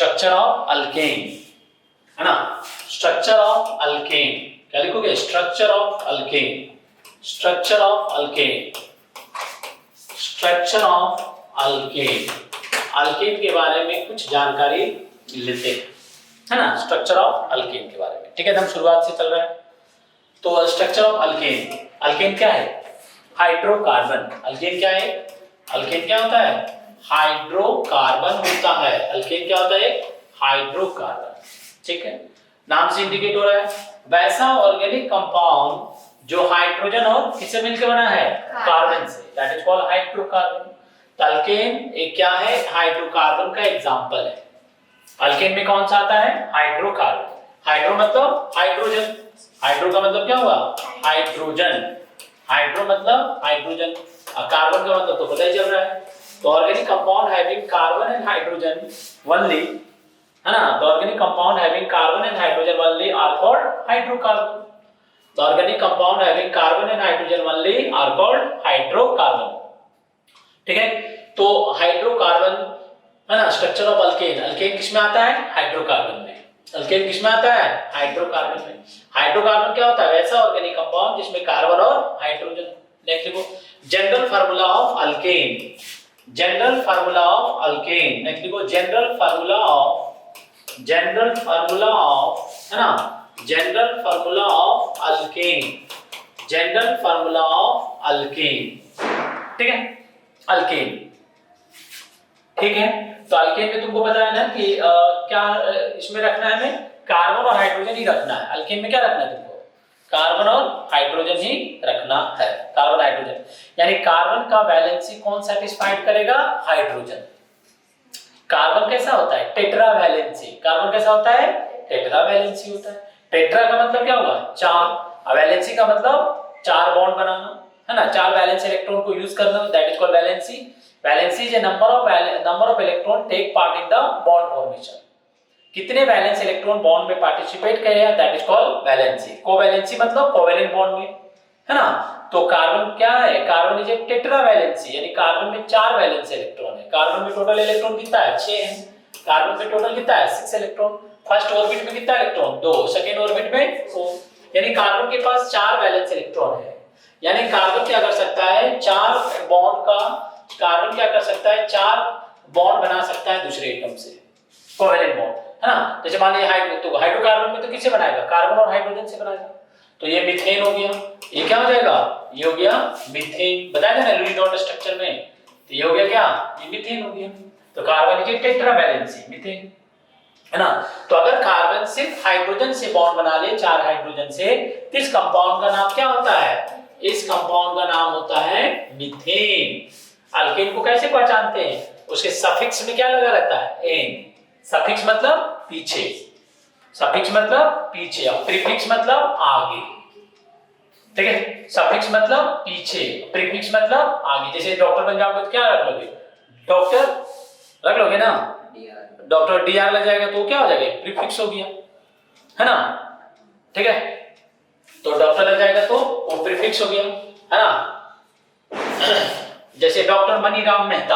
Structure of alkane, है ना, structure of alkane क्या लिखोगे, structure of alkane, structure of alkane, structure of alkane, alkane के बारे में कुछ जानकारी लेते हैं, है ना, स्ट्रक्चर ऑफ अल्केन के बारे में। ठीक है, एकदम शुरुआत से चल रहा है। तो स्ट्रक्चर ऑफ अल्केन, अल्केन क्या है, हाइड्रोकार्बन। अल्केन क्या है, अल्केन क्या होता है, हाइड्रोकार्बन होता है। अल्केन क्या होता है, हाइड्रोकार्बन। ठीक है, नाम से इंडिकेट हो रहा है वैसा ऑर्गेनिक कंपाउंड जो हाइड्रोजन और किससे मिलकर बना है, कार्बन से, दैट इज कॉल्ड हाइड्रोकार्बन। तो अल्केन एक क्या है, हाइड्रोकार्बन का एग्जांपल है। अल्केन में कौन सा आता है, हाइड्रोकार्बन। हाइड्रो मतलब हाइड्रोजन, हाइड्रो का मतलब क्या हुआ, हाइड्रोजन, हाइड्रो मतलब हाइड्रोजन, कार्बन का मतलब तो पता ही चल रहा है। तो organic compound having carbon and hydrogen only, है ना, तो organic compound having carbon and hydrogen only are called hydrocarbon. तो organic compound having carbon and hydrogen only are called hydrocarbon. ठीक है, तो हाइड्रोकार्बन, है ना, स्ट्रक्चर ऑफ अल्केन, अल्केन किसमें आता है, हाइड्रोकार्बन में। अल्केन किसमें आता है, हाइड्रोकार्बन में। हाइड्रोकार्बन क्या होता है, वैसा ऑर्गेनिक कंपाउंड जिसमें कार्बन और हाइड्रोजन। नेक्स्ट देखो, general formula of alkane, general formula of alkane. Next देखो, general formula of, general formula of, है ना, general formula of alkane, general formula of alkane. ठीक है, अल्केन, ठीक है। तो अल्केन में तुमको पता है ना कि क्या इसमें रखना है, हमें कार्बन और हाइड्रोजन ही रखना है। अल्केन में क्या रखना है तुमको, कार्बन और हाइड्रोजन ही रखना है, कार्बन हाइड्रोजन। यानी कार्बन का वैलेंसी कौन सेटिस्फाइड करेगा, हाइड्रोजन। कार्बन कैसा होता है, टेट्रा वैलेंसी, कार्बन कैसा होता है, टेट्रा वैलेंसी होता है। टेट्रा का मतलब क्या हुआ, चार, वैलेंसी का मतलब चार बॉन्ड बनाना, है ना, चार वैलेंस इलेक्ट्रॉन को यूज करना, that is called valency. Valency is a number of electron take part in the bond formation. कितने वैलेंस इलेक्ट्रॉन बॉन्ड में पार्टिसिपेट करे, that is called valency. Covalency मतलब कोवैलेंट बॉन्ड में, है ना। तो कार्बन क्या है, carbon is a tetravalency, यानी कार्बन में चार वैलेंस इलेक्ट्रॉन है। कार्बन में टोटल इलेक्ट्रॉन कितना है, 6 है। कार्बन में टोटल कितना है, 6 इलेक्ट्रॉन। फर्स्ट ऑर्बिट में कितना इलेक्ट्रॉन, 2, सेकंड ऑर्बिट में 4, यानी कार्बन के पास 4 वैलेंस इलेक्ट्रॉन है। यानी कार्बन क्या कर सकता है, 4 बॉन्ड का, कार्बन क्या कर सकता है, 4 बॉन्ड बना सकता है दूसरे एटम से, कोवैलेंट बॉन्ड, है ना। जैसे मान लीजिए तो हाइड्रोकार्बन में तो किससे बनाएगा, कार्बन और हाइड्रोजन से बनाएगा। तो ये मीथेन हो गया, ये क्या हो जाएगा, ये हो गया मीथेन, बताया था ना लुईस डॉट स्ट्रक्चर में। तो ये हो गया क्या, ये मीथेन हो गया। तो कार्बन की टेट्रा वैलेंसी मीथेन, है ना। तो अगर कार्बन सिर्फ हाइड्रोजन से बॉन्ड बना ले, 4 हाइड्रोजन से, तो इस कंपाउंड का नाम क्या होता है, इस कंपाउंड का नाम होता है मीथेन। अल्केन को कैसे पहचानते हैं, उसके सफिक्स में क्या लगा रहता है, एन। सफिक्स मतलब पीछे, सफिक्स मतलब पीछे, और प्रीफिक्स मतलब आगे। ठीक है, सफिक्स मतलब पीछे, प्रीफिक्स मतलब आगे। जैसे डॉक्टर बन जाओगे तो क्या रख लोगे, डॉक्टर रख लोगे ना, डॉक्टर डी आर लग जाएगा तो क्या हो जाएगा, प्रीफिक्स हो गया, है ना। ठीक है, तो डॉक्टर लग जाएगा तो वो प्रीफिक्स हो गया, है ना। जैसे डॉक्टर मनीराम मेहता,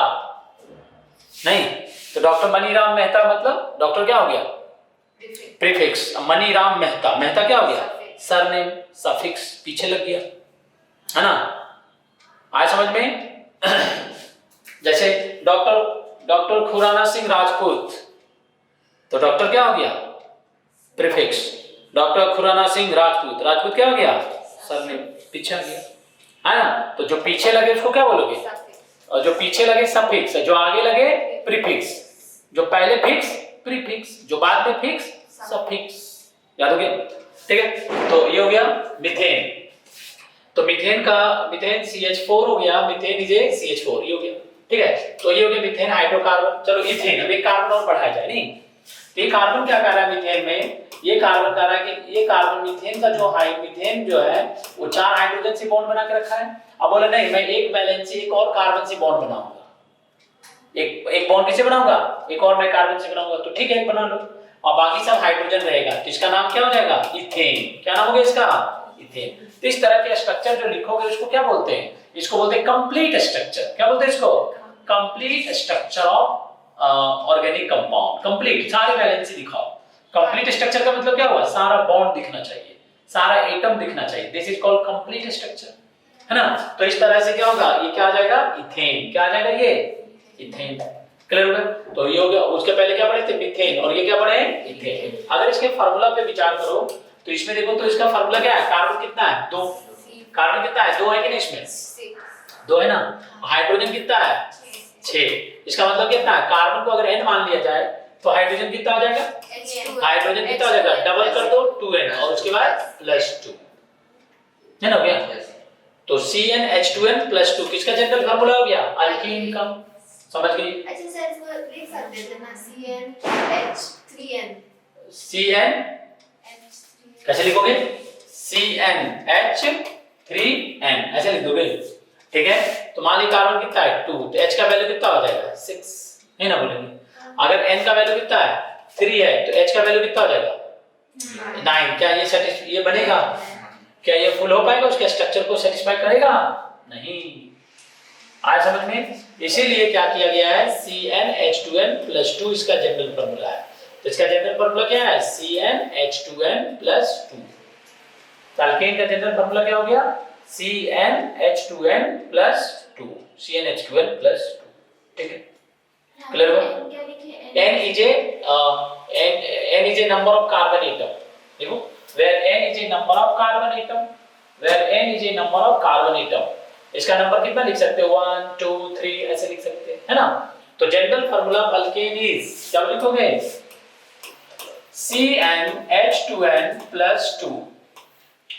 नहीं तो डॉक्टर मनीराम मेहता मतलब डॉक्टर क्या हो गया, प्रीफिक्स। मनीराम मेहता, मेहता क्या हो गया, सरनेम, सफिक्स पीछे लग गया, है ना। आया समझ में। जैसे डॉक्टर खुराना सिंह राजपूत, तो डॉक्टर क्या हो गया, प्रीफिक्स। डॉक्टर खुराना सिंह राजपूत, राजपूत क्या हो गया, सरनेम, पीछे आ गया, है ना। तो जो पीछे लगे उसको क्या बोलोगे, और जो पीछे लगे सफिक्स, जो आगे लगे प्रीफिक्स, जो पहले फिक्स प्रीफिक्स, जो बाद में फिक्स सफिक्स। याद हो गया, ठीक है। तो ये हो गया मीथेन। तो मीथेन का, मीथेन CH4 हो गया, मीथेन इज ए CH4, ये हो गया, ठीक है। तो ये हो गया मीथेन हाइड्रोकार्बन। चलो इथेन, अब एक कार्बन और बढ़ाया जाए, नहीं तो ये कार्बन क्या कर रहा है मीथेन में, ये कार्बन कर रहा है कि ये कार्बन मीथेन का जो मीथेन जो है वो 4 हाइड्रोजन से बॉन्ड बना के रखा है। अब बोला नहीं, मैं एक वैलेंसी एक और कार्बन से बॉन्ड बनाऊंगा, एक बॉन्ड किसे बनाऊंगा, एक और मैं कार्बन से बनाऊंगा, तो ठीक है एक बना लो, और बाकी सब हाइड्रोजन रहेगा, तो इसका नाम क्या हो जाएगा, इथेन। क्या नाम होगा इसका, इथेन। तो इस तरह के स्ट्रक्चर जो लिखोगे उसको क्या बोलते हैं, इसको बोलते हैं कंप्लीट स्ट्रक्चर। क्या बोलते हैं इसको, complete structure of organic compound, complete सारी वैलेंसी दिखाओ। कंप्लीट स्ट्रक्चर का मतलब क्या हुआ, सारा बॉन्ड दिखना चाहिए, सारा एटम दिखना चाहिए, this is called complete structure, है ना। तो इस तरह से क्या होगा, ये क्या आ जाएगा, इथेन, क्या आ जाएगा, ये इथेन। क्लियर हो गया। तो ये हो गया। उसके पहले क्या पढ़े थे, मीथेन, और ये क्या पढ़े, इथेन। अगर इसके फार्मूला पे विचार करो तो इसमें देखो तो इसका फार्मूला क्या है, कार्बन कितना है, 2, कार्बन कितना है, 2 है कि नहीं, इसमें 2 है ना, हाइड्रोजन कितना है, 6। इसका मतलब कितना है, कार्बन को अगर n मान लिया जाए तो हाइड्रोजन कितना आ जाएगा, हाइड्रोजन कितना आ जाएगा, डबल कर दो 2n और उसके बाद +2, है ना, हो गया। तो CnH2n+2 किसका जनरल फार्मूला हो गया, अल्कीन का। समझ गई। अच्छा सर इसको लिख सकते थे ना, CnH3n, Cn कैसे लिखोगे, CnH3n ऐसे लिख दोगे, ठीक है। तो मान ली कार्बन कितना है 2, तो H का वैल्यू कितना हो जाएगा 6, है ना, बोलेंगे। अगर N का वैल्यू कितना है 3 है तो H का वैल्यू कितना हो जाएगा 9। क्या ये बनेगा, क्या ये फुल हो पाएगा, उसके स्ट्रक्चर को सेटिस्फाई करेगा, नहीं। आज समझ में। इसीलिए क्या किया गया है, CnH2n+2 इसका जनरल फार्मूला है। तो इसका जनरल फार्मूला क्या है, CnH2n+2। अल्केन का जनरल फार्मूला क्या हो गया, CnH2n+2, CnH2n+2, ठीक है। क्लियर हो। N is a number of carbon atom, देखो, where N is a number of carbon atom, where N is a number of carbon atom, इसका नंबर कितना लिख सकते हो, 1 2 3 ऐसे लिख सकते हैं, है ना। तो जनरल फार्मूला अल्केन इज, क्या लिखोगे, CnH2n+2,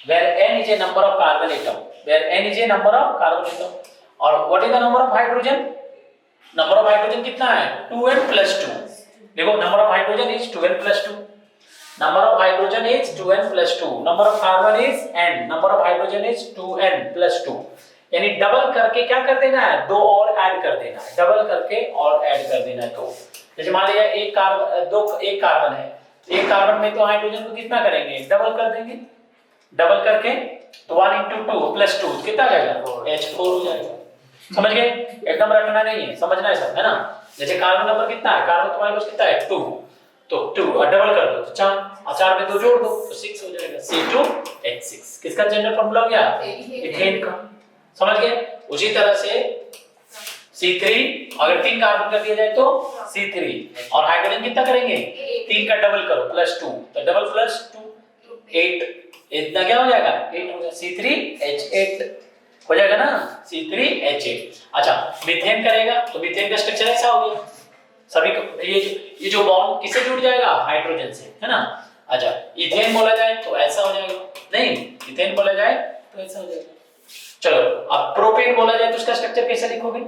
where N is a number of carbon atom, where N is a number of carbon atom, और what is the number of hydrogen, number of hydrogen कितना है, 2n+2। देखो, number of hydrogen is 2n+2, number of hydrogen is 2n+2, number of carbon is n, number of hydrogen is 2n+2। यानी double करके क्या कर देना है, 2 और ऐड कर देना है, डबल करके और ऐड कर देना है। तो जैसे मान लिया एक कार्बन है, एक कार्बन में तो हाइड्रोजन को कितना करेंगे, डबल कर देंगे, डबल करके तो 1 × 2 + 2 कितना आ जाएगा, H4 हो जाएगा। समझ गए, एकदम रटना नहीं है, समझना है सब, है ना। जैसे कार्बन नंबर कितना है, कार्बन तुम्हारे पास कितना है 2, तो 2 और डबल कर दो तो 4, और 4 में 2 जोड़ दो तो 6 हो जाएगा, C2H6। किसका जनरल फार्मूला हो गया, इथेन का। समझ गए। उसी तरह से C3, अगर 3 कार्बन कर दिया जाए तो C3, और हाइड्रोजन कितना करेंगे, 3 का डबल करो +2, तो डबल +2 8, इतना क्या हो जाएगा, 8 हो जाएगा, C3H8 हो जाएगा ना, C3H8। अच्छा, मीथेन करेगा तो मीथेन का स्ट्रक्चर ऐसा हो गया, सभी ये जो बॉन्ड किससे जुड़ जाएगा, हाइड्रोजन से, है ना। अच्छा, इथेन बोला जाए तो ऐसा हो जाएगा, नहीं, इथेन बोला जाए तो ऐसा हो जाएगा। चलो, अब प्रोपेन बोला जाए तो उसका स्ट्रक्चर कैसे लिखोगे,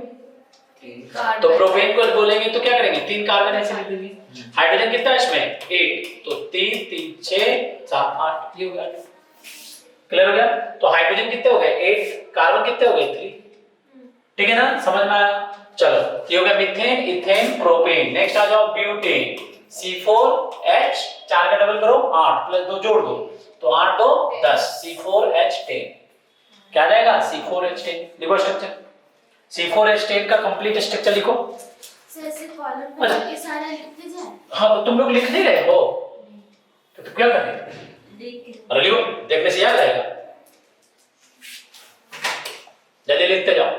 तो प्रोपेन को बोलेंगे तो क्या करेंगे, 3 कार्बन ऐसे लिख देंगे। हाइड्रोजन कितना है इसमें, 8, तो 3 3 6 7 8, ये हो गया। क्लियर हो गया। तो हाइड्रोजन कितने हो गए, 8, कार्बन कितने हो गए, 3, ठीक है ना, समझ में आया। चलो, ये हो गया मीथेन, इथेन, प्रोपेन। नेक्स्ट आ जाओ ब्यूटेन, C4H, 4 का डबल करो 8 + 2 जोड़ दो तो 8 2 10, C4H10 क्या आ जाएगा, C4H10। लिखो स्ट्रक्चर, C4H10 का कंप्लीट स्ट्रक्चर लिखो। सर से कॉलम पे ये सारा लिखते जाए। हाँ, तो तुम लोग लिख नहीं रहे हो तो तुम क्या कर रहे हो, अरे लिखो, देखने से याद रहेगा, जल्दी लिखते जाओ,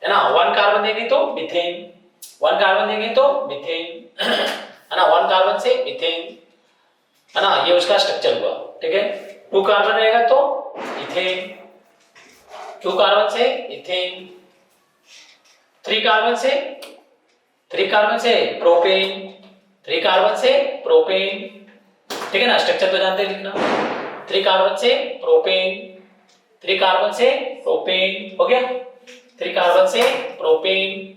है ना। 1 कार्बन देंगे तो मीथेन, 1 कार्बन देंगे तो मीथेन, है ना, 1 कार्बन से मीथेन, है ना, ये उसका स्ट्रक्चर हुआ, ठीक है। 2 कार्बन रहेगा तो इथेन, 2 कार्बन से इथेन, 3 कार्बन से प्रोपेन, 3 कार्बन से प्रोपेन, ठीक है ना, स्ट्रक्चर तो जानते हैं लिखना। 3 कार्बन से प्रोपेन, 3 कार्बन से प्रोपेन, हो गया, 3 कार्बन से प्रोपेन,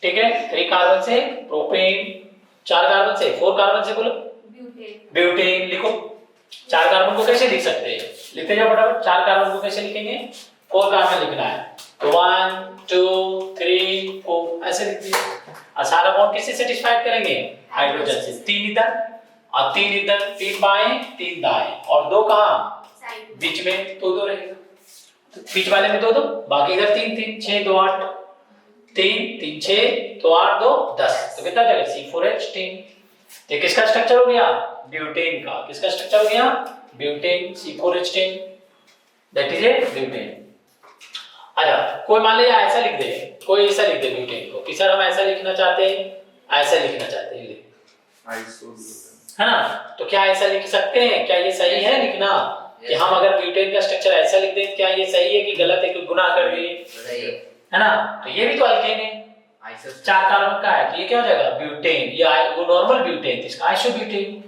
ठीक है, 3 कार्बन से प्रोपेन, 4 कार्बन से, 4 कार्बन से बोलो ब्यूटेन। लिखो, 4 कार्बन को कैसे लिख सकते हैं, लिखते जाओ फटाफट। 4 कार्बन को कैसे लिखेंगे, 4 कार्बन लिखना है तो 1 2 3 4 ऐसे लिख दिए। और सारा बॉन्ड किससे सेटिस्फाइड करेंगे, हाइड्रोजन से। 3 इधर और 3 इधर, 3 बाएं 3 दाएं, और 2 कहां, बीच में, तो 2 रहेगा, तो बीच वाले में 2 2, बाकी इधर 3 3 6 2 8, 3 3 6 तो 8 2 10 तो कितना जाएगा C4H10। तो किसका स्ट्रक्चर हो गया ब्यूटेन का। किसका स्ट्रक्चर हो गया butane C4H10 that is a butane. अच्छा कोई मान लीजिए ऐसा लिख दे, कोई ऐसा लिख दे ब्यूटेन को कि सर हम ऐसा लिखना चाहते हैं, ऐसा लिखना चाहते हैं है ना। तो क्या ऐसा लिख सकते हैं, क्या ये सही है लिखना कि हम अगर ब्यूटेन का स्ट्रक्चर ऐसा लिख दें, क्या ये सही है कि गलत है कि गुनाह कर दिए है ना। तो ये भी तो अल्केन है 4 कार्बन का है, तो ये क्या हो जाएगा ब्यूटेन। ये वो नॉर्मल ब्यूटेन, इसका आइसोब्यूटेन,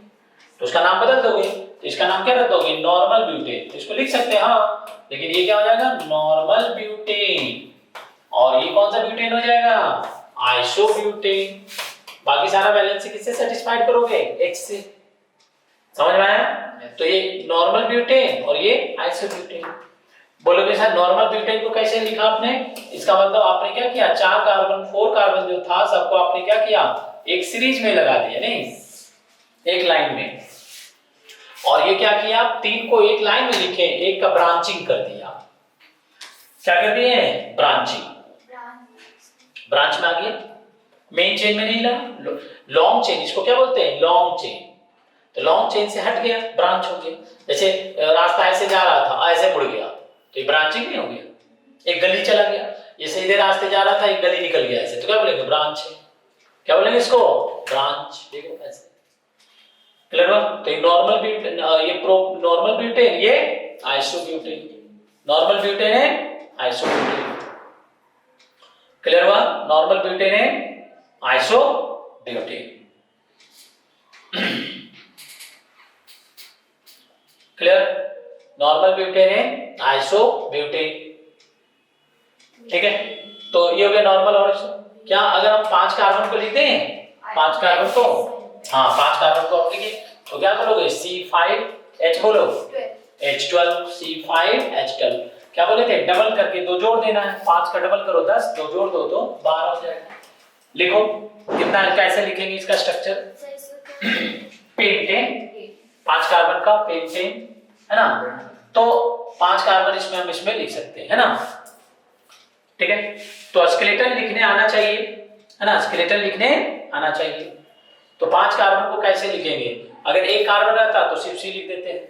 तो उसका नाम बदल दोगे, तो इसका नाम क्या रख दोगे नॉर्मल ब्यूटेन। तो इसको लिख सकते हैं हाँ, लेकिन ये क्या हो जाएगा नॉर्मल ब्यूटेन। और ये कौन सा ब्यूटेन हो जाएगा आइसोब्यूटेन। बाकी सारा वैलेंसी किससे सेटिस्फाइड करोगे H से, समझ में आया। तो ये नॉर्मल ब्यूटेन और ये आइसोब्यूटेन। बोलोगे सर नॉर्मल ब्यूटेन को कैसे लिखा आपने, इसका मतलब आपने क्या किया 4 कार्बन 4 कार्बन जो था सबको आपने क्या किया एक सीरीज में लगा दिया, नहीं एक लाइन में। और ये क्या किया 3 को एक लाइन में लिखे, एक का ब्रांचिंग कर दिया। क्या कर दिए ब्रांचिंग, ब्रांच में आ गया, मेन चेन में नहीं लगा, लॉन्ग चेन इसको क्या बोलते हैं लॉन्ग चेन। तो लॉन्ग चेन से हट गया ब्रांच हो गया। जैसे रास्ता ऐसे जा रहा था ऐसे मुड़ गया तो ये ब्रांचिंग नहीं हो गया। एक गली चला गया, ये सीधे रास्ते जा रहा था एक गली निकल गया ऐसे, तो क्या बोलेंगे ब्रांच है। क्या बोलेंगे इसको ब्रांच। देखो ऐसे क्लियर हुआ। तो ये नॉर्मल ब्यूटेन, ये नॉर्मल ब्यूटेन, ये आइसोब्यूटेन। नॉर्मल ब्यूटेन है आइसोब्यूटेन, क्लियर हुआ। नॉर्मल ब्यूटेन है आइसोब्यूटेन, क्लियर। नॉर्मल ब्यूटेन है आइसोब्यूटेन, ठीक है। तो ये हो गया नॉर्मल। और क्या अगर हम 5 कार्बन को लिख दें, 5 कार्बन को, हाँ 5 कार्बन को आप लिखिए तो क्या करोगे C5H बोलो H12 C5H12। क्या बोले थे डबल करके 2 जोड़ देना है, 5 का डबल करो 10, 2 जोड़ दो तो 12 हो जाएगा। लिखो कितना कैसे लिखेंगे इसका स्ट्रक्चर पेंटेन, 5 कार्बन का पेंटेन है ना। तो 5 कार्बन इसमें हम इसमें लिख सकते हैं है ना, ठीक है। तो स्केलेटन लिखने आना चाहिए है ना, स्केलेटन लिखने आना चाहिए। तो 5 कार्बन को कैसे लिखेंगे, अगर 1 कार्बन रहता तो सिर्फ C लिख देते हैं,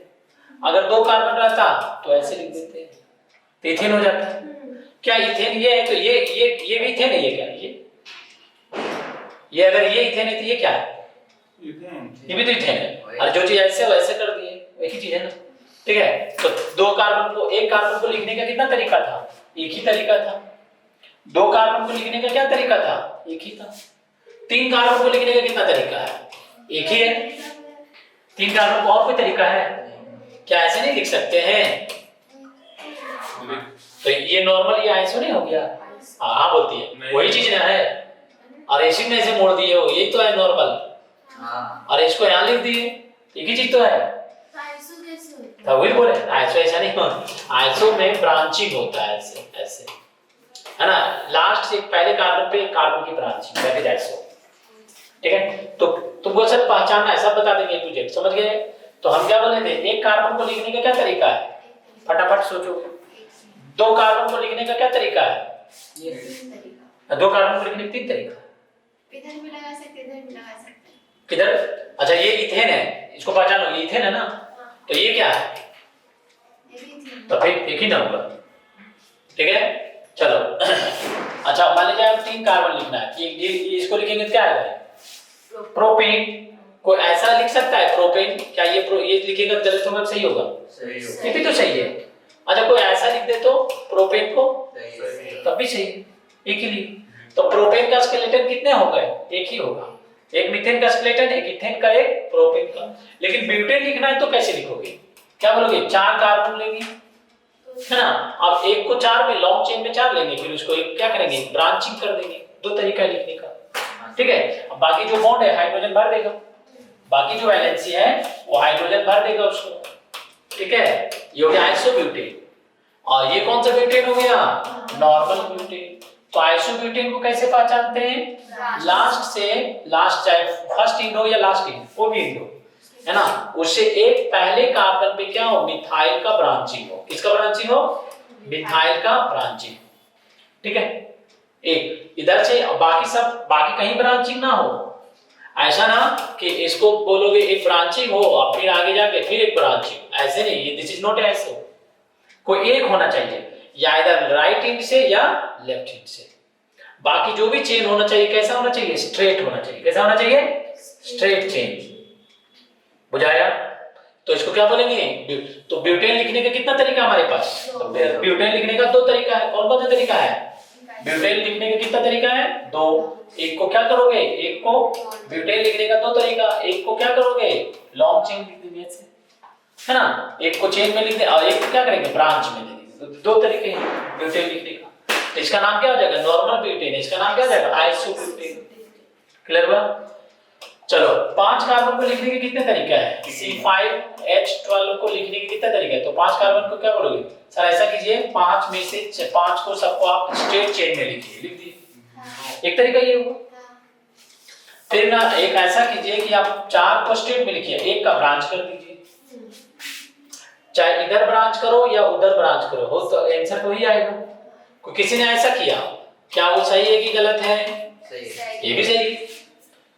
अगर 2 कार्बन रहता तो ऐसे लिख देते हैं, तो इथेन हो जाता है। क्या इथेन ये है तो ये भी इथेन है, ये क्या है ये अगर ये इथेन है तो ये क्या है ये भी तो इथेन है। और जो चीज ऐसे वैसे कर दिए एक ही चीज है ना, ठीक है। तो 2 कार्बन को 1 कार्बन को लिखने का कितना तरीका था, एक ही तरीका था। 2 कार्बन को लिखने का क्या तरीका था, एक ही था। 3 कार्बन को लिखने का कितना तरीका है, एक ही है। 3 कार्बन को और कोई तरीका है क्या, ऐसे नहीं लिख सकते हैं। तो ये नॉर्मल ये आइसो नहीं हो गया, हाँ बोलती है वही चीज ना है। और एसिड में ऐसे मोड़ दिए हो, यही तो है नॉर्मल। और इसको यहाँ लिख दिए, एक ही चीज तो है। तो वही बोले आइसो ऐसा नहीं होता, आइसो में ब्रांचिंग होता है ऐसे ऐसे है ना। लास्ट से पहले कार्बन पे कार्बन की ब्रांचिंग दैट इज आइसो, ठीक है। तो तुमको सब पहचानना है, सब बता देंगे तुझे, समझ गए। तो हम क्या बोले थे 1 कार्बन को लिखने का क्या तरीका है, फटाफट सोचो। 2 कार्बन को लिखने का क्या तरीका है, 2 कार्बन को लिखने का 3 तरीका। इधर भी लगा सकते इधर भी लगा सकते किधर, अच्छा ये इथेन है, इसको पहचान लो ये इथेन है ना। तो ये क्या है, तो फिर एक ही ना होगा, ठीक है। चलो अच्छा मान लीजिए हम 3 कार्बन लिखना है, ये इसको लिखेंगे क्या आएगा प्रोपेन। कोई ऐसा लिख सकता है प्रोपेन, क्या ये लिखेगा गलत होगा सही होगा, ये भी तो सही है। अच्छा कोई ऐसा लिख दे तो प्रोपेन को, तब भी सही है, एक ही लिख। तो प्रोपेन का स्केलेटन कितने हो गए, एक ही होगा, एक मीथेन का स्केलेटन, एक इथेन का, एक प्रोपेन का। लेकिन ब्यूटेन लिखना है तो कैसे लिखोगे, क्या बोलोगे 4 कार्बन लेंगे है ना। अब एक को 4 में लॉन्ग चेन में 4 लेंगे, फिर उसको एक क्या करेंगे ब्रांचिंग कर देंगे। 2 तरीका है लिखने का, ठीक है। अब बाकी जो बॉन्ड है हाइड्रोजन भर देगा, बाकी जो वैलेंसी है वो हाइड्रोजन भर देगा उसको, ठीक है। ये हो गया आइसोब्यूटेन। और ये कौन सा ब्यूटेन हो गया नॉर्मल ब्यूटेन। तो आइसोब्यूटेन को कैसे पहचानते हैं, लास्ट से लास्ट, चाहे फर्स्ट इंड हो या लास्ट इंड, वो भी इंड हो है ना, उससे एक पहले कार्बन पे क्या हो मिथाइल का ब्रांचिंग हो। किसका ब्रांचिंग हो, मिथाइल का ब्रांचिंग, ठीक है। एक इधर से, बाकी कहीं ब्रांचिंग ना हो। ऐसा ना कि इसको बोलोगे एक ब्रांचिंग हो और फिर आगे जाके फिर एक ब्रांचिंग, ऐसे नहीं, ये दिस इज नॉट ऐसे। कोई एक होना चाहिए, या इधर राइट एंड से या लेफ्ट एंड से। बाकी जो भी चेन होना चाहिए कैसा होना चाहिए, स्ट्रेट होना चाहिए। कैसा होना चाहिए, स्ट्रेट चेन। बुझाया? तो इसको क्या बोलेंगे, तो ब्यूटेन लिखने का कितना तरीका हमारे पास, तो ब्यूटेन लिखने का दो तरीका है। कौन कौन सा तरीका है, ब्यूटेन लिखने का कितना तरीका है, दो। एक को क्या करोगे, एक को ब्यूटेन लिखने का दो तरीका, एक को क्या करोगे लॉन्ग चेन लिख देंगे ऐसे, है ना, एक को चेन में लिख दे और एक को क्या करेंगे ब्रांच में दे देंगे। दो तरीके हैं ब्यूटेन लिखने का। तो इसका नाम क्या हो जाएगा, नॉर्मल ब्यूटेन। इसका नाम क्या हो जाएगा, आइसोब्यूटेन। क्लियर हुआ? चलो 5 कार्बन को लिखने के कितने तरीके हैं, C5H12 को लिखने के कितने तरीके हैं। तो 5 कार्बन को क्या बोलोगे, सर ऐसा कीजिए 5 में से 5 को सबको आप स्ट्रेट चेन में लिखिए, लिख दीजिए। एक तरीका ये हुआ। फिर ना एक ऐसा कीजिए कि आप 4 को स्ट्रेट में लिखिए, एक का ब्रांच कर दीजिए। चाहे इधर ब्रांच करो या उधर ब्रांच करो, हो तो आंसर तो ही आएगा। कोई किसी ने ऐसा किया, क्या वो सही है कि गलत है, सही। ये भी सही है।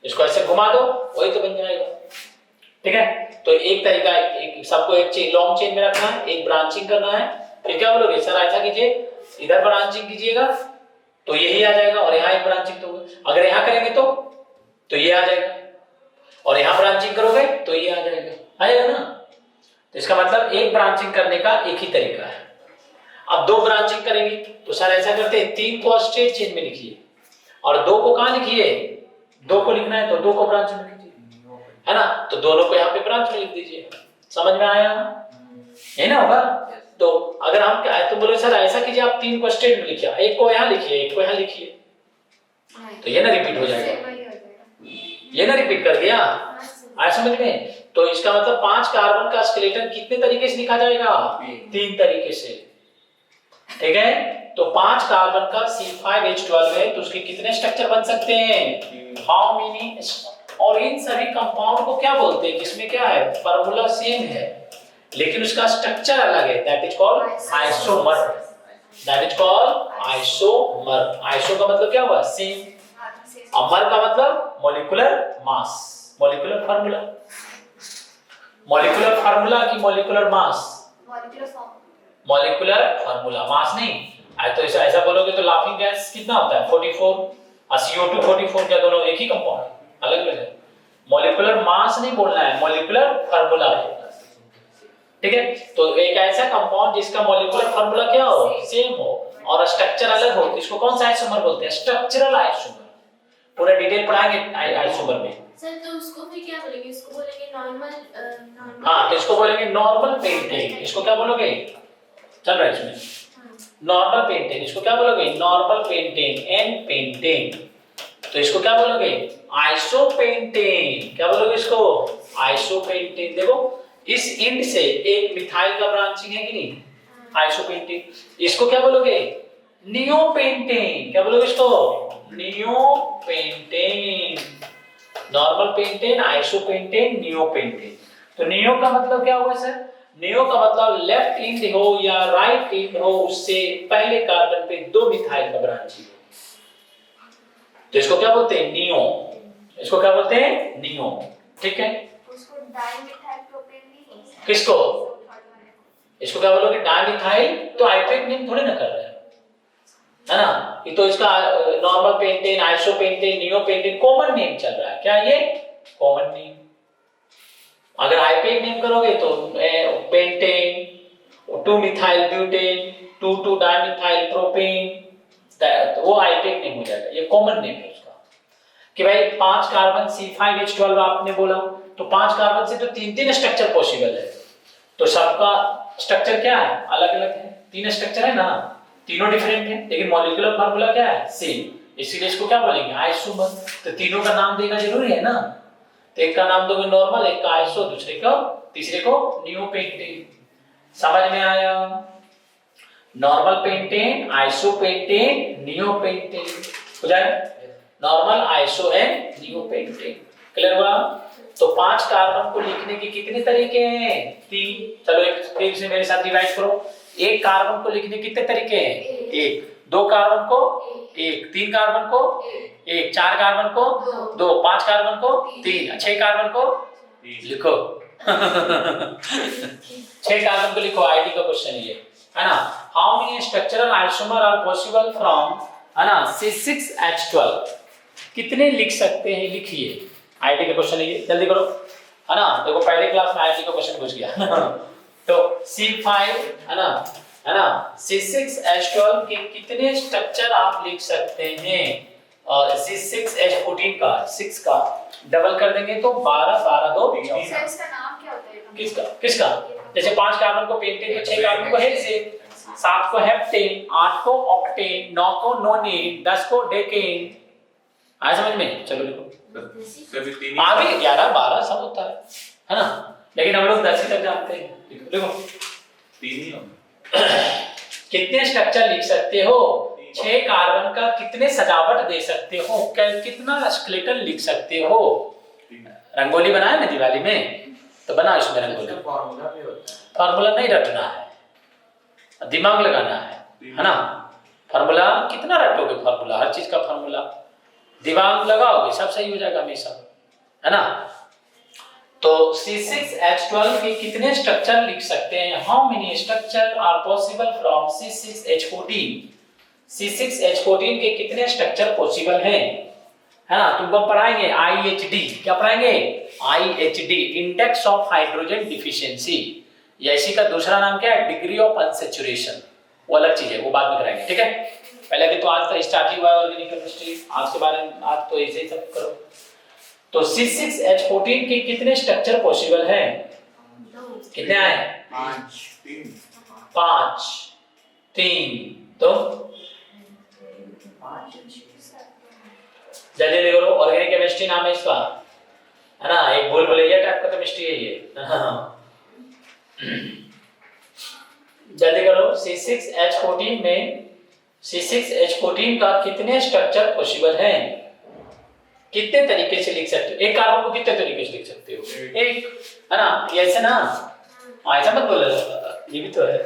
इसको ऐसे घुमा दो, वही तो बन जाएगा। ठीक है, तो एक तरीका, एक सबको एक चेन लॉन्ग चेन में रखना है, एक ब्रांचिंग करना है। फिर क्या बोलोगे, सर ऐसा कीजिए इधर ब्रांचिंग कीजिएगा तो यही आ जाएगा, और यहाँ एक ब्रांचिंग तो अगर यहाँ करेंगे तो ये आ जाएगा, और यहाँ ब्रांचिंग करोगे तो ये आ जाएगा ना। तो इसका मतलब एक ब्रांचिंग करने का एक ही तरीका है। अब 2 ब्रांचिंग करेंगे तो सर ऐसा करते हैं 3 को स्ट्रेट चेन में लिखिए और 2 को कहां लिखिए, 2 को लिखना है तो 2 को ब्रांच में लिखिए, है ना। तो दोनों को यहाँ पे ब्रांच में लिख दीजिए। समझ में आया, है ना होगा। तो अगर हम तो बोले सर ऐसा कीजिए आप 3 को स्ट्रेट में लिखिए, एक को यहाँ लिखिए, एक को यहाँ लिखिए, तो ये ना रिपीट हो जाएगा, ये ना रिपीट कर दिया। आया समझ में? तो इसका मतलब 5 कार्बन का स्केलेटन कितने तरीके से लिखा जाएगा, 3 तरीके से। ठीक है, तो 5 कार्बन का C5H12 है तो उसके कितने स्ट्रक्चर बन सकते हैं, हाउ मेनी। और इन सभी कंपाउंड को क्या बोलते हैं, जिसमें क्या है फार्मूला सेम है लेकिन उसका स्ट्रक्चर अलग है, that is called isomer. That is called isomer. Iso का मतलब क्या हुआ, सेम, अमर का मतलब molecular mass, molecular formula. Molecular formula की मॉलिक्यूलर मास, मॉलिक्यूलर फार्मूला, मास नहीं। तो ऐसा बोलोगे तो लाफिंग गैस कितना होता है 44 और CO2 44, क्या दोनों एक ही कंपाउंड, अलग अलग है। मॉलिक्यूलर मास नहीं बोलना है, मॉलिक्यूलर फार्मूला है। ठीक है, तो एक ऐसा कंपाउंड जिसका मॉलिक्यूलर फार्मूला क्या हो, सेम हो और स्ट्रक्चर अलग हो, इसको कौन सा आइसोमर बोलते हैं, स्ट्रक्चरल आइसोमर। पूरा डिटेल पढ़ाएंगे आइसोमर में। सर तो उसको फिर क्या बोलेंगे, इसको बोलेंगे नॉर्मल। हाँ, तो इसको बोलेंगे नॉर्मल पेंटेन। इसको क्या बोलोगे, चल रहा है इसमें नॉर्मल पेंटेन। इसको क्या बोलोगे, नॉर्मल पेंटेन, एन पेंटेन। तो इसको क्या बोलोगे, आइसोपेंटेन। क्या बोलोगे इसको, आइसोपेंटेन। देखो इस एंड से एक मिथाइल का ब्रांचिंग है कि नहीं, आइसोपेंटेन। इसको क्या बोलोगे, नियोपेंटेन। क्या बोलोगे इसको, neopentane. Normal pentane, isopentane, neopentane. तो नियो का मतलब क्या हुआ सर, नियो का मतलब लेफ्ट एंड हो या राइट एंड हो, उससे पहले कार्बन पे 2 मिथाइल का ब्रांचिंग हो, तो इसको क्या बोलते हैं, नियो। इसको क्या बोलते हैं, नियो। ठीक है, उसको डाइमिथाइल प्रोपेन नहीं, किसको, इसको क्या बोलोगे, डाइमिथाइल। तो आइपेक नेम थोड़ी ना कर रहे हैं, है ना। ये तो इसका normal pentane, isopentane, neopentane common name चल रहा है। क्या ये कॉमन नेम। अगर आइपेक नेम करोगे तो pentane, 2 methyl butane, 2 dimethyl propane, तो वो आइपेक नेम हो जाएगा। ये कॉमन नेम है उसका कि भाई 5 कार्बन C5H12 आपने बोला तो 5 कार्बन से तो 3 स्ट्रक्चर पॉसिबल है। तो सबका स्ट्रक्चर क्या है, अलग अलग है, 3 स्ट्रक्चर है ना, तीनों डिफरेंट है लेकिन मॉलिक्यूलर फार्मूला क्या है, सेम। इसीलिए इसको क्या बोलेंगे, आइसोमर। तो तीनों का नाम देना जरूरी है ना। तो एक का नाम दोगे नॉर्मल, एक का आइसो, दूसरे को, तीसरे को नियोपेंटेन। समझ में आया, नॉर्मल पेंटेन, आइसोपेंटेन, नियोपेंटेन हो जाए। Normal, iso and neopentane. Clear हुआ। तो 5 कार्बन को लिखने के कितने तरीके हैं, 3। चलो एक फिर से मेरे साथ रिवाइज करो। एक कार्बन को लिखने के कितने तरीके हैं, 1। 2 कार्बन को 1, 3 कार्बन को 1, 4 कार्बन को 2, 5 कार्बन को 3, 6 कार्बन को लिखो 6 कार्बन को लिखो। आईडी का क्वेश्चन ये है ना। How many structural isomer are possible from, है ना, C6H12, कितने लिख सकते हैं, लिखिए। आईडी का क्वेश्चन है, जल्दी करो, है ना। देखो पहले क्लास में आईडी का क्वेश्चन पूछ गया तो C5 है ना C6H12 के कितने स्ट्रक्चर आप लिख सकते हैं। और C6H14 का 6 का डबल कर देंगे तो 12, 12 2 सर इसका नाम क्या होता है? किसका जैसे 5 कार्बन को पेंटेन, तो 6 कार्बन को हेक्सेन, 7 को हेप्टेन, 8 को ऑक्टेन, 9 को नोनेन, 10 को डेकेन। आया समझ में? चलो लिखो। आगे 11 12 सब होता है ना, लेकिन हम लोग 10 तक जानते हैं। लिखो 3 ही कितने स्ट्रक्चर लिख सकते हो। 6 कार्बन का कितने सजावट दे सकते हो, कितना स्केलेटन लिख सकते हो। रंगोली बनाया ना दिवाली में, तो बना इसमें रंगोली। फार्मूला भी होता है, फार्मूला नहीं रटना है, दिमाग लगाना है ना। फार्मूला कितना रटोगे, फार्मूला हर चीज का फार्मूला दिमाग लगाओगे सब सही हो जाएगा हमेशा, है ना। तो C6H12 के कितने स्ट्रक्चर लिख सकते हैं। How many structure are possible from C6H14, C6H14 के कितने स्ट्रक्चर पॉसिबल हैं, है ना। तुमको पढ़ाएंगे IHD, क्या पढ़ाएंगे, IHD, index of hydrogen deficiency. या इसी का दूसरा नाम क्या है, डिग्री ऑफ अनसैचुरेशन, वो अलग चीज है, वो बाद में कराएंगे, ठीक है। पहले भी तो आज तो स्टार्टिंग हुआ ऑर्गेनिक केमिस्ट्री, आज के बारे में आज तो ऐसे ही सब करो। तो C6H14 के कितने स्ट्रक्चर पॉसिबल हैं, कितने आए, 5 3 तो जल्दी करो। ऑर्गेनिक केमिस्ट्री नाम है इसका, है ना। एक भूल भुलैया टाइप का केमिस्ट्री है ये जल्दी करो। C6H14 में C6H14 का कितने स्ट्रक्चर पॉसिबल हैं, कितने तरीके से लिख सकते हो। एक कार्बन को कितने तरीके से लिख सकते हो, एक, है ना। ये ऐसे ना, ऐसा मत बोलो, ये भी तो है,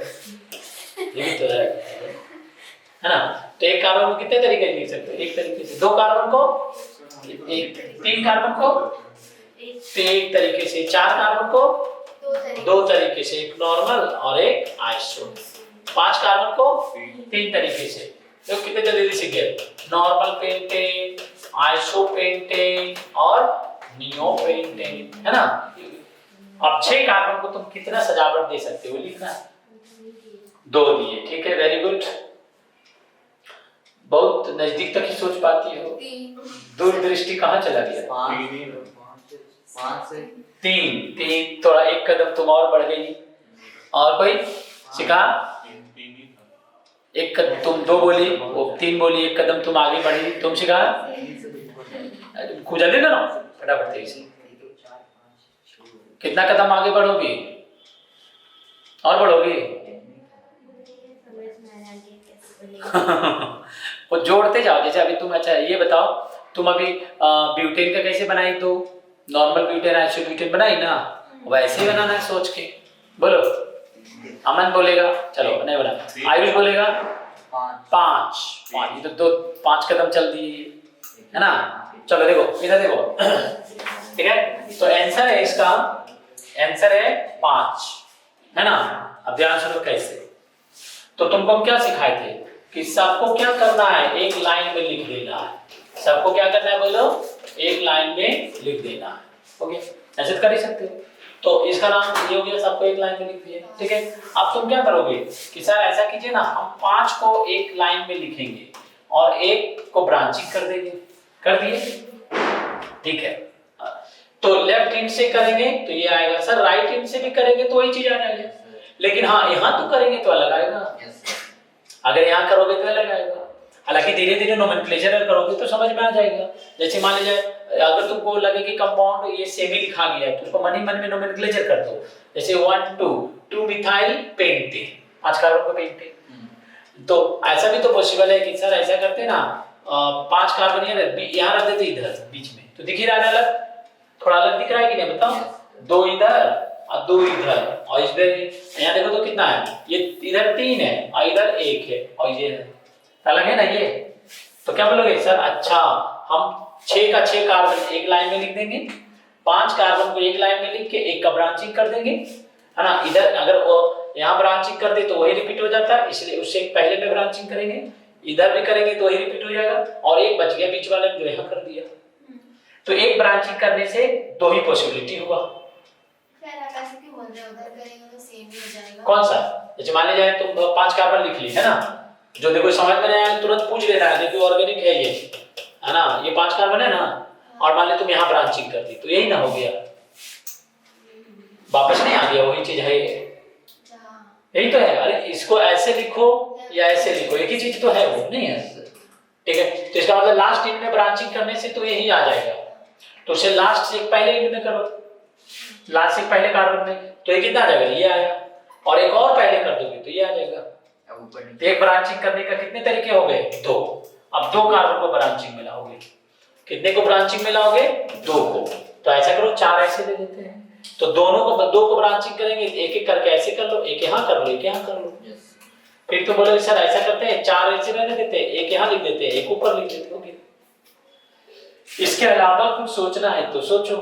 ये भी तो है ना। तो एक कार्बन को कितने तरीके से लिख सकते हो, एक तरीके से। 2 कार्बन को एक, 3 कार्बन को एक तरीके से, 4 कार्बन को 2 तरीके से, एक नॉर्मल और एक आइसो। 5 कार्बन को 3 तरीके से। तो कितने जल्दी सीख गए, नॉर्मल पेंटेन, आइसो पेंटेन और नियो पेंटेन, है ना। अब 6 कार्बन को तुम कितना सजावट दे सकते हो, लिखना है। 2 दिए, ठीक है, वेरी गुड। बहुत नजदीक तक ही सोच पाती हो, दूरदृष्टि कहाँ चला गया। 5 से 3 थोड़ा एक कदम तुम और बढ़ गई। और कोई सिखा, एक कदम तुम 2 बोली, वो 3 बोली, एक कदम तुम आगे बढ़ी, तुम सिखा जल्दी ना फटाफट तेजी से। कितना कदम आगे बढ़ोगी और बढ़ोगी वो जोड़ते जाओ। जैसे अभी तुम, अच्छा ये बताओ, तुम अभी ब्यूटेन का कैसे बनाई, तो नॉर्मल ब्यूटेन आइसोब्यूटेन बनाई ना, वैसे ही बनाना है सोच के। बोलो, अमन बोलेगा, चलो नहीं बना, आयुष बोलेगा 5 ये तो 5 कदम चल दिए, है ना। चलो देखो इधर देखो, ठीक है। तो आंसर है इसका, आंसर है 5, है ना। अब ध्यान सुनो कैसे। तो तुमको हम क्या सिखाए थे कि सबको क्या करना है, एक लाइन में लिख देना है। सबको क्या करना है बोलो, एक लाइन में लिख देना है। ओके, ऐसे कर ही सकते हो। तो इसका नाम ये हो गया, सबको एक लाइन में लिख दिए, ठीक है। अब तुम क्या करोगे कि सर ऐसा कीजिए ना, हम 5 को एक लाइन में लिखेंगे और एक को ब्रांचिंग कर देंगे, कर दिए, ठीक है। तो लेफ्ट हैंड से करेंगे तो ये आएगा, सर राइट हैंड से भी करेंगे तो वही चीज आ जाएगी, लेकिन हाँ यहाँ तो करेंगे तो अलग आएगा, अगर यहाँ करोगे तो अलग आएगा। हालांकि धीरे धीरे नोमेनक्लेचर करोगे तो समझ में आ जाएगा। जैसे मान लीजिए अगर तुमको लगे कि कंपाउंड ये सेमी लिखा गया है तो उसको मन ही मन में नोमेनक्लेचर कर दो। जैसे 1 2 मिथाइल पेंटेन, 5 कार्बन का पेंटेन। तो ऐसा भी तो पॉसिबल है कि सर ऐसा करते ना, 5 कार्बन यहाँ रख देते इधर बीच में, तो दिख ही रहा है अलग, थोड़ा अलग दिख रहा है कि नहीं बताओ। 2 इधर और 2 इधर, और इधर यहाँ देखो तो कितना है, ये इधर 3 है और इधर 1 है और ये है, अलग है ना ये। तो क्या बोलोगे सर, अच्छा हम 6 का 6 कार्बन एक लाइन में लिख देंगे, 5 कार्बन को एक लाइन में लिख के एक का ब्रांचिंग कर देंगे, है ना। इधर अगर वो यहाँ ब्रांचिंग कर दे तो वही रिपीट हो जाता है, इसलिए उससे पहले में ब्रांचिंग करेंगे, इधर भी करेंगे तो वही रिपीट हो जाएगा, और एक बच गया बीच वाले में जो यहाँ कर दिया। तो एक ब्रांचिंग करने से 2 ही पॉसिबिलिटी हुआ। फिर आप ऐसे क्यों बोल रहे हो, उधर करेंगे तो सेम ही हो जाएगा। कौन सा, जैसे मान लीजिए तुम 5 कार्बन लिख ली है ना, जो देखो समझ में नहीं आया तुरंत पूछ लेना है, देखो ऑर्गेनिक है ये, है ना, ये 5 कार्बन है ना, और मान ली तुम यहाँ ब्रांचिंग कर दी तो यही ना हो गया, वापस नहीं आ गया, वही चीज है ये, यही तो है। अरे इसको ऐसे लिखो या ऐसे लिखो, एक ही चीज तो है, वो नहीं है, ठीक है। तो इसका मतलब लास्ट इंड में ब्रांचिंग करने से तो यही आ जाएगा, तो उसे लास्ट से पहले इंड में करो, लास्ट से पहले कार्बन में, तो ये कितना आ जाएगा, ये आया, और एक और पहले कर दोगे तो ये आ जाएगा। तो एक ब्रांचिंग करने का कितने तरीके हो गए, 2। अब 2 कार्बन को ब्रांचिंग में लाओगे, कितने को ब्रांचिंग में लाओगे, 2 को। तो ऐसा करो 4 ऐसे ले लेते हैं, तो दोनों को 2 को ब्रांचिंग करेंगे, एक एक करके ऐसे कर लो, एक यहाँ कर लो, एक यहाँ कर लो। फिर तो बोलोगे सर ऐसा करते हैं 4 ऐसे रहने देते हैं, एक यहाँ लिख देते हैं, एक ऊपर लिख देते हो। इसके अलावा कुछ सोचना है तो सोचो,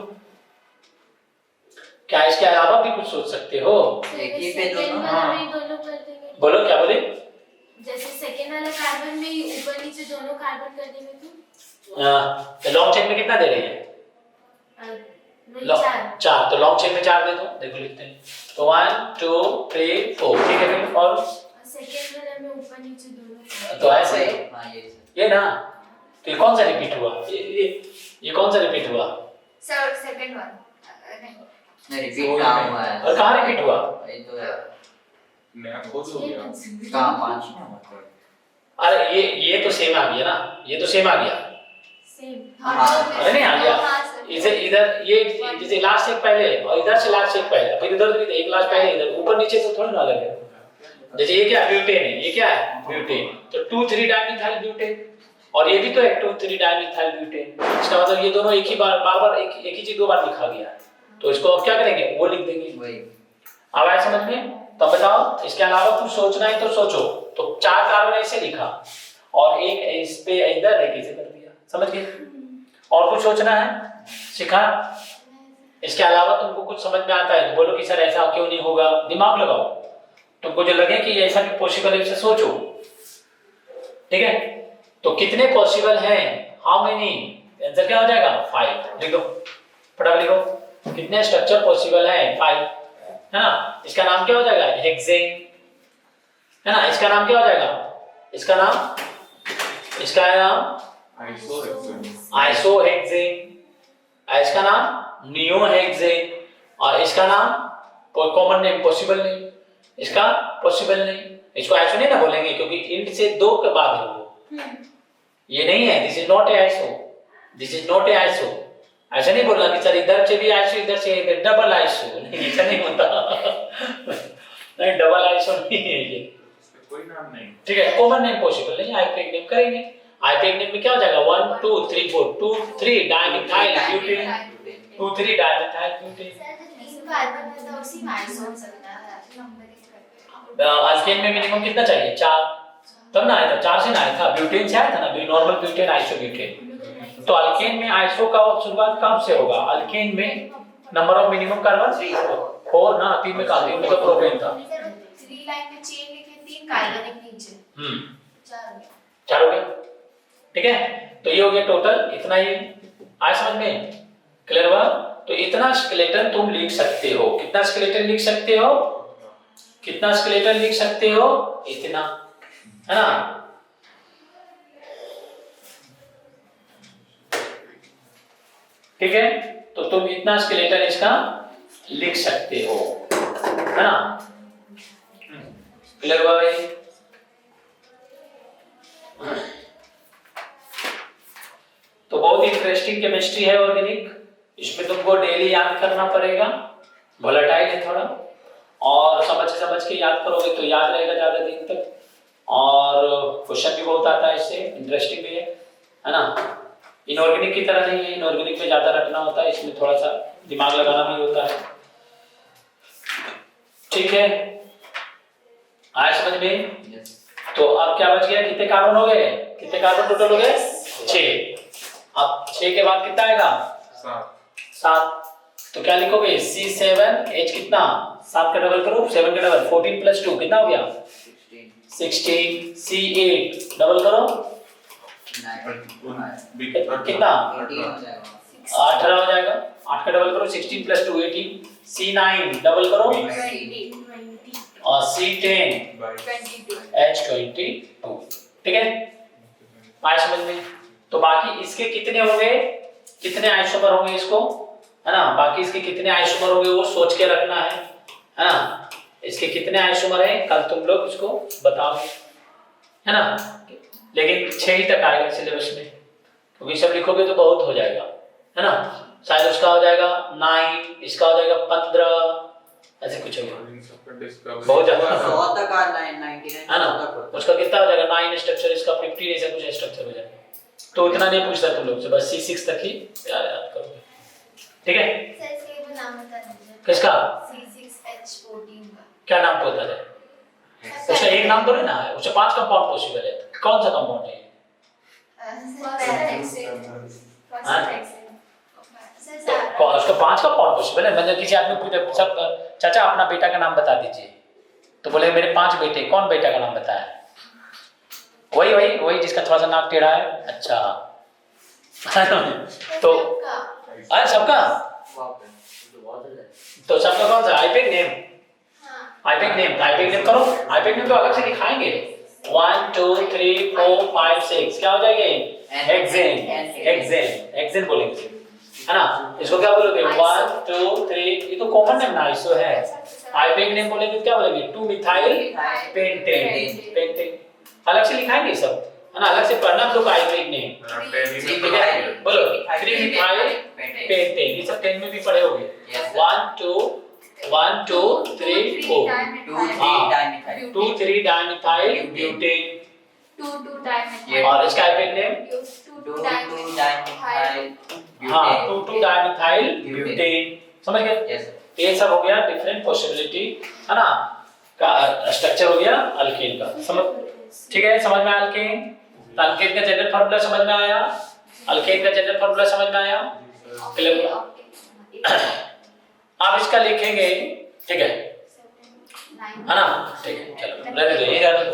क्या इसके अलावा भी कुछ सोच सकते हो? एक ही पे दोनों, दोनों कर देंगे। बोलो क्या बोले? जैसे सेकंड वाले कार्बन में ही ऊपर नीचे दोनों कार्बन कर देंगे तो लॉन्ग चेन में कितना दे रही है? 4। तो लॉन्ग चेन में 4 दे दो, देखो लिखते हैं, तो 1 2 3 4, ठीक है। फिर और सेकंड वाले में ऊपर नीचे दोनों, तो ऐसे हाँ ये ना, तो ये कौन सा रिपीट हुआ, ये कौन सा रिपीट हुआ? सर सेकंड वन नहीं रिपीट कहाँ हुआ है, और कहाँ रिपीट हुआ? ये तो है नया खोज हो गया। कहाँ 5 ना मतलब, अरे ये तो सेम आ गया ना, ये तो सेम आ गया, सेम। अरे नहीं आ गया, इसे इधर ये जैसे लास्ट एक पहले और इधर से लास्ट एक पहले, फिर इधर भी एक लास्ट पहले, इधर ऊपर नीचे तो थोड़ा ना लगे। जैसे ये क्या ब्यूटेन है, ये क्या है ब्यूटेन, तो 2,3 डाइमिथाइल ब्यूटेन, और ये भी तो है 2,3 डाइमिथाइल ब्यूटेन। इसका मतलब ये दोनों एक ही बार एक ही चीज 2 बार लिखा गया है, तो इसको अब क्या करेंगे, वो लिख देंगे। वही अब आया समझ में? तो बताओ इसके अलावा कुछ सोचना है तो सोचो। तो 4 कार्बन ऐसे लिखा और एक इस पे इधर एक ऐसे कर दिया, समझ गए? और कुछ सोचना है, सिखा? इसके अलावा तुमको कुछ समझ में आता है तो बोलो कि सर ऐसा क्यों नहीं होगा, दिमाग लगाओ, तुमको जो लगे कि ऐसा भी पॉसिबल है उसे सोचो, ठीक है। तो कितने पॉसिबल हैं, हाउ मेनी, आंसर क्या हो जाएगा 5, लिख दो फटाफट लिखो, कितने स्ट्रक्चर पॉसिबल है 5, है ना। इसका नाम क्या हो जाएगा, हेक्सेन, है ना। इसका नाम क्या हो जाएगा, इसका नाम आइसोहेक्सेन, इसका नाम नियोहेक्सेन, और इसका नाम कॉमन नेम पॉसिबल नहीं, इसका पॉसिबल नहीं, इसको आइसो नहीं ना बोलेंगे क्योंकि इंट से 2 के बाद है वो, ये नहीं है, this is not a iso, this is not a iso. ऐसा नहीं बोलना कि सर इधर से भी आइसो इधर से डबल आइसो, नहीं ऐसा नहीं होता नहीं डबल आइसो नहीं है ये, कोई नाम नहीं, ठीक है। कॉमन नेम पॉसिबल नहीं, आइपेक नेम करेंगे। आइपेक नेम में क्या हो जाएगा 1 2 3 4, 2 3 dimethyl butane, 2 3 dimethyl butane. Carbon है तो उसी में आइसो हो सकता है, नंबरिंग करके। अल्केन में मिनिमम कितना चाहिए, 4, तब ना आया था, 4 से ना आया था, ब्यूटेन से आया था ना, नॉर्मल ब्यूटेन आइसो ब्यूटेन। तो अल्केन में आइसो का शुरुआत कब से होगा, अल्केन में नंबर ऑफ मिनिमम कार्बन 4 ना, 3 में कहा, 3 में तो प्रोपेन था। 3 लाइन में चेन लिखे, 3 कार्बन एक नीचे, 4 हो गए, ठीक है। तो ये हो गया टोटल, इतना ही आज समझ में क्लियर हुआ। तो इतना स्केलेटन तुम लिख सकते हो, कितना स्केलेटन लिख सकते हो, कितना स्केलेटन लिख सकते हो, इतना, है ना। ठीक है, तो तुम इतना स्केलेटन इसका लिख सकते हो, है ना। क्लियर हुआ भाई? तो बहुत इंटरेस्टिंग केमिस्ट्री है ऑर्गेनिक, इसमें तुमको डेली याद करना पड़ेगा, वोलेटाइल है थोड़ा, और समझ के याद करोगे तो याद रहेगा ज्यादा दिन तक, और क्वेश्चन भी बहुत आता है इससे, इंटरेस्टिंग भी है ना। इनऑर्गेनिक की तरह नहीं है, इनऑर्गेनिक में ज्यादा रटना होता है, इसमें थोड़ा सा दिमाग लगाना भी होता है, ठीक है। आज समझ में? तो तो अब क्या बच गया, कितने कार्बन हो गए, कितने कार्बन टोटल हो गए, 6। अब 6 के बाद कितना आएगा, 7। तो क्या लिखोगे, C7H कितना, 7 का डबल करो, 7 का डबल 14 + 2 कितना हो गया, 16। C8 डबल करो, कितना 18 हो जाएगा, 8 का डबल करो, 16 + 2 18। C9 डबल करो, 20 और C10 H22। ठीक है, आए समझ में। तो बाकी इसके कितने होंगे, कितने आइसोमर होंगे इसको, है ना, बाकी इसके कितने आइसोमर होंगे वो सोच के रखना है ना। इसके कितने आइसोमर हैं कल तुम लोग इसको बताओगे, है ना। लेकिन 6 ही तक आएगा सिलेबस में, क्योंकि सब लिखोगे तो बहुत हो जाएगा, है ना। शायद उसका हो जाएगा 9, इसका हो जाएगा 15, ऐसे कुछ होगा, बहुत ज्यादा है ना। उसका कितना हो जाएगा 9 स्ट्रक्चर, इसका 15 ऐसा कुछ स्ट्रक्चर हो जाएगा। तो इतना नहीं पूछता तुम लोग से, बस C6 तक ही याद करोगे, ठीक है। सर इसका एक नाम बता दीजिए, किसका, C6H14 का क्या नाम होता है उसका, एक नाम तो नहीं ना है, उससे 5 कंपाउंड पॉसिबल है, कौन सा कंपाउंड है, कौन उसका 5 कंपाउंड पॉसिबल है। मतलब किसी आदमी पूछे, सब चाचा अपना बेटा का नाम बता दीजिए, तो बोले मेरे 5 बेटे, कौन बेटा का नाम बताया, वही वही वही जिसका थोड़ा सा नाक टेढ़ा है, अच्छा तो अरे सबका, तो सबका कौन सा, आईपैक नेम, आईपैक नेम करो, आईपैक नेम तो अलग से दिखाएंगे। 1 2 3 4 5 6 क्या हो जाएंगे, हेक्सेन बोलेंगे, है ना। इसको क्या बोलोगे, 1 2 3, ये तो कॉमन नेम ना इसो है। आईपैक नेम बोलेंगे क्या बोलेंगे, 2 मिथाइल पेंटेन, अलग से लिखाएंगे सब, है ना, अलग से पढ़ना हम लोग आईपैक नेम, ठीक है। बोलो 3 मिथाइल पेंटेन, ये सब 10 में भी पढ़े होंगे। 1 2 3 4 2 3 डाइमिथाइल ब्यूटेन, 2 डाइमिथाइल, और इसका आईपैक नेम 2 डाइमिथाइल, हाँ 2 डाइमिथाइल ब्यूटेन, समझ गए। ये सब हो गया डिफरेंट पॉसिबिलिटी, है ना, का स्ट्रक्चर हो गया अल्केन का, समझ, ठीक है। समझ में आया अल्केन, तो अल्केन का जनरल फार्मूला समझ में आया, अल्केन का जनरल फार्मूला समझ में आया, आप इसका लिखेंगे, ठीक है ना, ठीक है, चलो रहने दो, यही रहने दो।